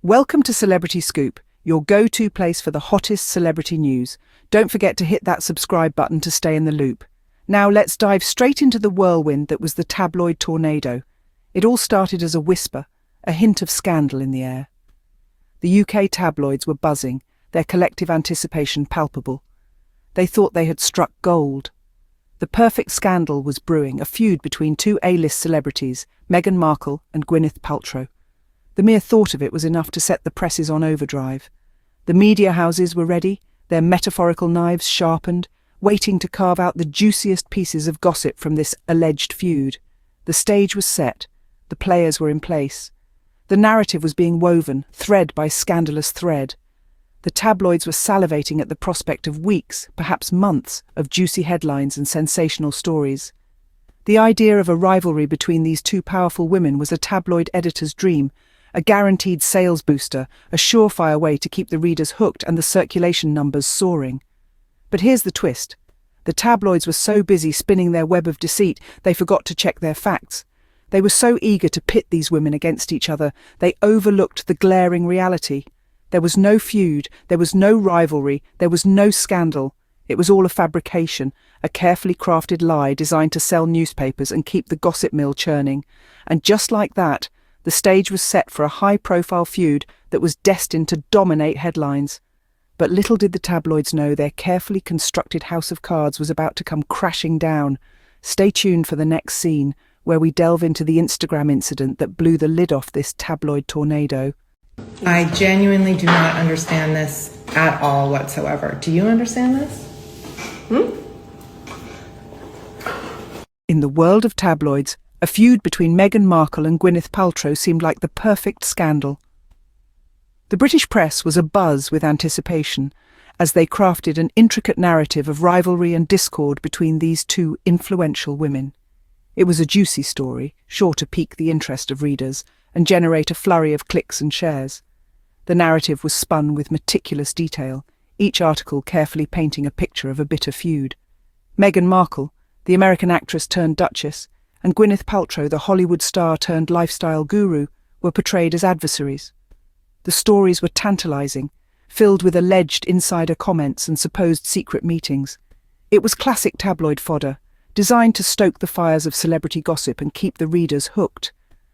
Welcome to Celebrity Scoop, your go-to place for the hottest celebrity news. Don't forget to hit that subscribe button to stay in the loop. Now let's dive straight into the whirlwind that was the tabloid tornado. It all started as a whisper, a hint of scandal in the air. The UK tabloids were buzzing, their collective anticipation palpable. They thought they had struck gold. The perfect scandal was brewing, a feud between two A-list celebrities, Meghan Markle and Gwyneth Paltrow. The mere thought of it was enough to set the presses on overdrive. The media houses were ready, their metaphorical knives sharpened, waiting to carve out the juiciest pieces of gossip from this alleged feud. The stage was set, the players were in place. The narrative was being woven, thread by scandalous thread. The tabloids were salivating at the prospect of weeks, perhaps months, of juicy headlines and sensational stories. The idea of a rivalry between these two powerful women was a tabloid editor's dream, a guaranteed sales booster, a surefire way to keep the readers hooked and the circulation numbers soaring. But here's the twist. The tabloids were so busy spinning their web of deceit, they forgot to check their facts. They were so eager to pit these women against each other, they overlooked the glaring reality. There was no feud, there was no rivalry, there was no scandal. It was all a fabrication, a carefully crafted lie designed to sell newspapers and keep the gossip mill churning. And just like that, the stage was set for a high-profile feud that was destined to dominate headlines. But little did the tabloids know their carefully constructed house of cards was about to come crashing down. Stay tuned for the next scene, where we delve into the Instagram incident that blew the lid off this tabloid tornado. I genuinely do not understand this at all whatsoever. Do you understand this? In the world of tabloids, a feud between Meghan Markle and Gwyneth Paltrow seemed like the perfect scandal. The British press was abuzz with anticipation as they crafted an intricate narrative of rivalry and discord between these two influential women. It was a juicy story, sure to pique the interest of readers and generate a flurry of clicks and shares. The narrative was spun with meticulous detail, each article carefully painting a picture of a bitter feud. Meghan Markle, the American actress turned Duchess, and Gwyneth Paltrow, the Hollywood star turned lifestyle guru, were portrayed as adversaries. The stories were tantalizing, filled with alleged insider comments and supposed secret meetings. It was classic tabloid fodder, designed to stoke the fires of celebrity gossip and keep the readers hooked.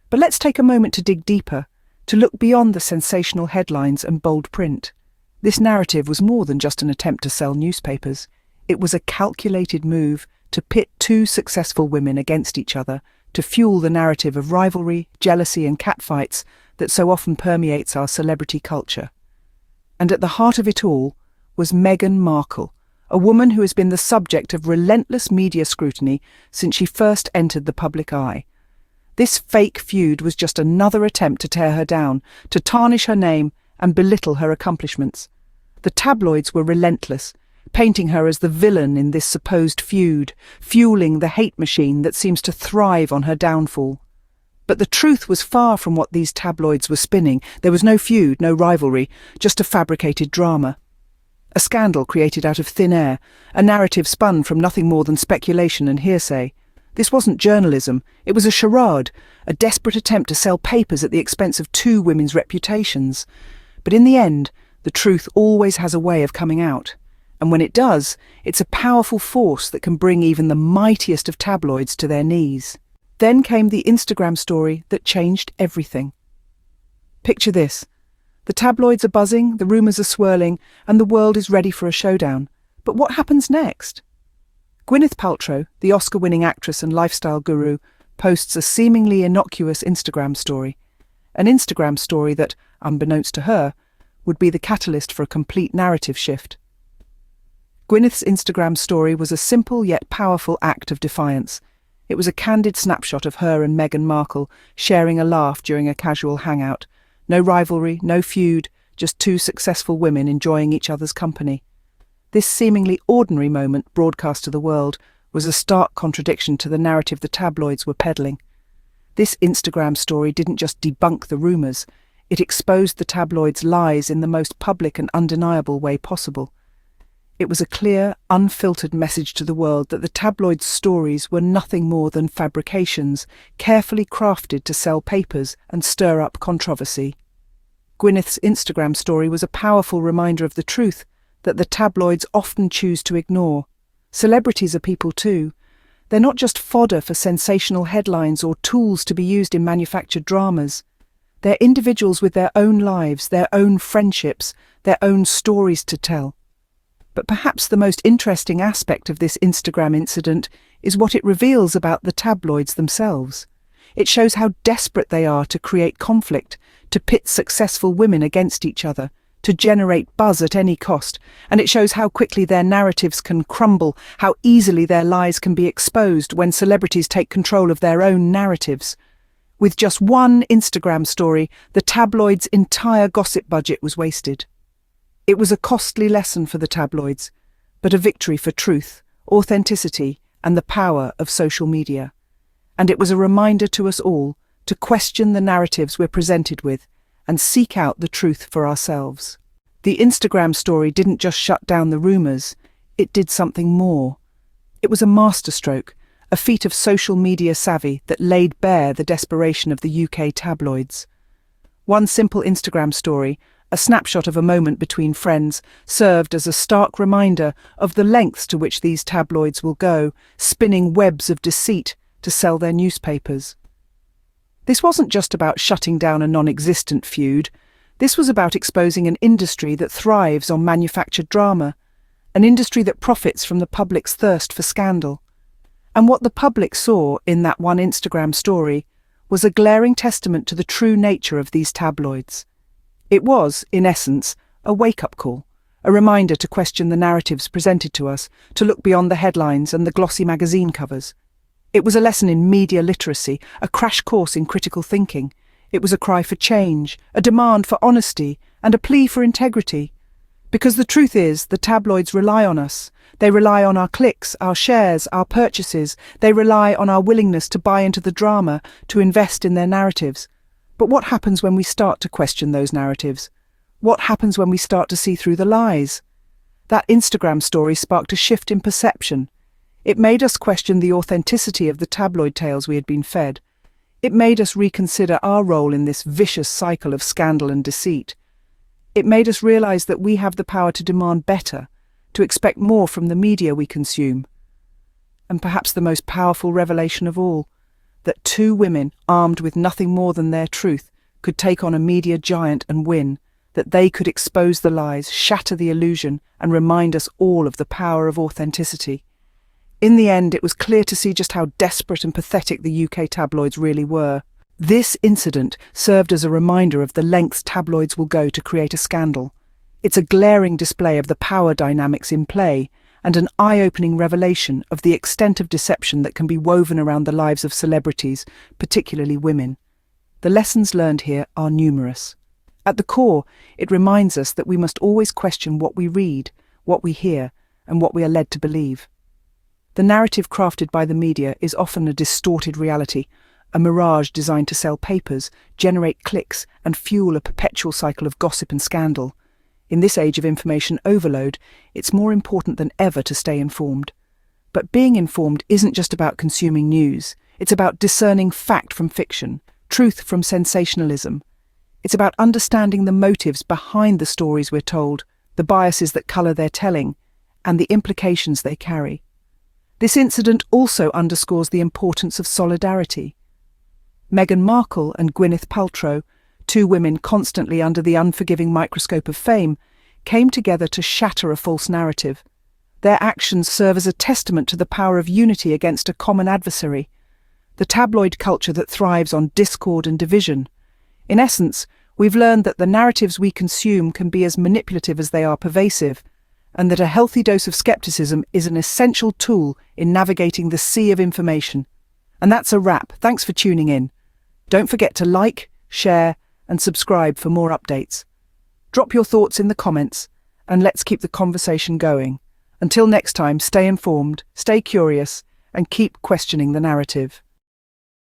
But let's take a moment to dig deeper, to look beyond the sensational headlines and bold print. This narrative was more than just an attempt to sell newspapers. It was a calculated move to pit two successful women against each other, to fuel the narrative of rivalry, jealousy and catfights that so often permeates our celebrity culture. And at the heart of it all was Meghan Markle, a woman who has been the subject of relentless media scrutiny since she first entered the public eye. This fake feud was just another attempt to tear her down, to tarnish her name and belittle her accomplishments. The tabloids were relentless, painting her as the villain in this supposed feud, fueling the hate machine that seems to thrive on her downfall. But the truth was far from what these tabloids were spinning. There was no feud, no rivalry, just a fabricated drama. A scandal created out of thin air, a narrative spun from nothing more than speculation and hearsay. This wasn't journalism, it was a charade, a desperate attempt to sell papers at the expense of two women's reputations. But in the end, the truth always has a way of coming out. And when it does, it's a powerful force that can bring even the mightiest of tabloids to their knees. Then came the Instagram story that changed everything. Picture this. The tabloids are buzzing, the rumours are swirling, and the world is ready for a showdown. But what happens next? Gwyneth Paltrow, the Oscar-winning actress and lifestyle guru, posts a seemingly innocuous Instagram story. An Instagram story that, unbeknownst to her, would be the catalyst for a complete narrative shift. Gwyneth's Instagram story was a simple yet powerful act of defiance. It was a candid snapshot of her and Meghan Markle sharing a laugh during a casual hangout. No rivalry, no feud, just two successful women enjoying each other's company. This seemingly ordinary moment, broadcast to the world, was a stark contradiction to the narrative the tabloids were peddling. This Instagram story didn't just debunk the rumours, it exposed the tabloids' lies in the most public and undeniable way possible. It was a clear, unfiltered message to the world that the tabloids' stories were nothing more than fabrications, carefully crafted to sell papers and stir up controversy. Gwyneth's Instagram story was a powerful reminder of the truth that the tabloids often choose to ignore. Celebrities are people too. They're not just fodder for sensational headlines or tools to be used in manufactured dramas. They're individuals with their own lives, their own friendships, their own stories to tell. But perhaps the most interesting aspect of this Instagram incident is what it reveals about the tabloids themselves. It shows how desperate they are to create conflict, to pit successful women against each other, to generate buzz at any cost, and it shows how quickly their narratives can crumble, how easily their lies can be exposed when celebrities take control of their own narratives. With just one Instagram story, the tabloids' entire gossip budget was wasted. It was a costly lesson for the tabloids, but a victory for truth, authenticity, and the power of social media. And it was a reminder to us all to question the narratives we're presented with and seek out the truth for ourselves. The Instagram story didn't just shut down the rumours, it did something more. It was a masterstroke, a feat of social media savvy that laid bare the desperation of the UK tabloids. One simple Instagram story, a snapshot of a moment between friends, served as a stark reminder of the lengths to which these tabloids will go, spinning webs of deceit to sell their newspapers. This wasn't just about shutting down a non-existent feud. This was about exposing an industry that thrives on manufactured drama, an industry that profits from the public's thirst for scandal. And what the public saw in that one Instagram story was a glaring testament to the true nature of these tabloids. It was, in essence, a wake-up call, a reminder to question the narratives presented to us, to look beyond the headlines and the glossy magazine covers. It was a lesson in media literacy, a crash course in critical thinking. It was a cry for change, a demand for honesty, and a plea for integrity. Because the truth is, the tabloids rely on us. They rely on our clicks, our shares, our purchases. They rely on our willingness to buy into the drama, to invest in their narratives. But what happens when we start to question those narratives? What happens when we start to see through the lies? That Instagram story sparked a shift in perception. It made us question the authenticity of the tabloid tales we had been fed. It made us reconsider our role in this vicious cycle of scandal and deceit. It made us realize that we have the power to demand better, to expect more from the media we consume. And perhaps the most powerful revelation of all, that two women, armed with nothing more than their truth, could take on a media giant and win, that they could expose the lies, shatter the illusion, and remind us all of the power of authenticity. In the end, it was clear to see just how desperate and pathetic the UK tabloids really were. This incident served as a reminder of the lengths tabloids will go to create a scandal. It's a glaring display of the power dynamics in play, and an eye-opening revelation of the extent of deception that can be woven around the lives of celebrities, particularly women. The lessons learned here are numerous. At the core, it reminds us that we must always question what we read, what we hear, and what we are led to believe. The narrative crafted by the media is often a distorted reality, a mirage designed to sell papers, generate clicks, and fuel a perpetual cycle of gossip and scandal. In this age of information overload, it's more important than ever to stay informed. But being informed isn't just about consuming news. It's about discerning fact from fiction, truth from sensationalism. It's about understanding the motives behind the stories we're told, the biases that colour their telling, and the implications they carry. This incident also underscores the importance of solidarity. Meghan Markle and Gwyneth Paltrow, two women constantly under the unforgiving microscope of fame, came together to shatter a false narrative. Their actions serve as a testament to the power of unity against a common adversary, the tabloid culture that thrives on discord and division. In essence, we've learned that the narratives we consume can be as manipulative as they are pervasive, and that a healthy dose of skepticism is an essential tool in navigating the sea of information. And that's a wrap. Thanks for tuning in. Don't forget to like, share, and subscribe for more updates. Drop your thoughts in the comments, and let's keep the conversation going. Until next time, stay informed, stay curious, and keep questioning the narrative.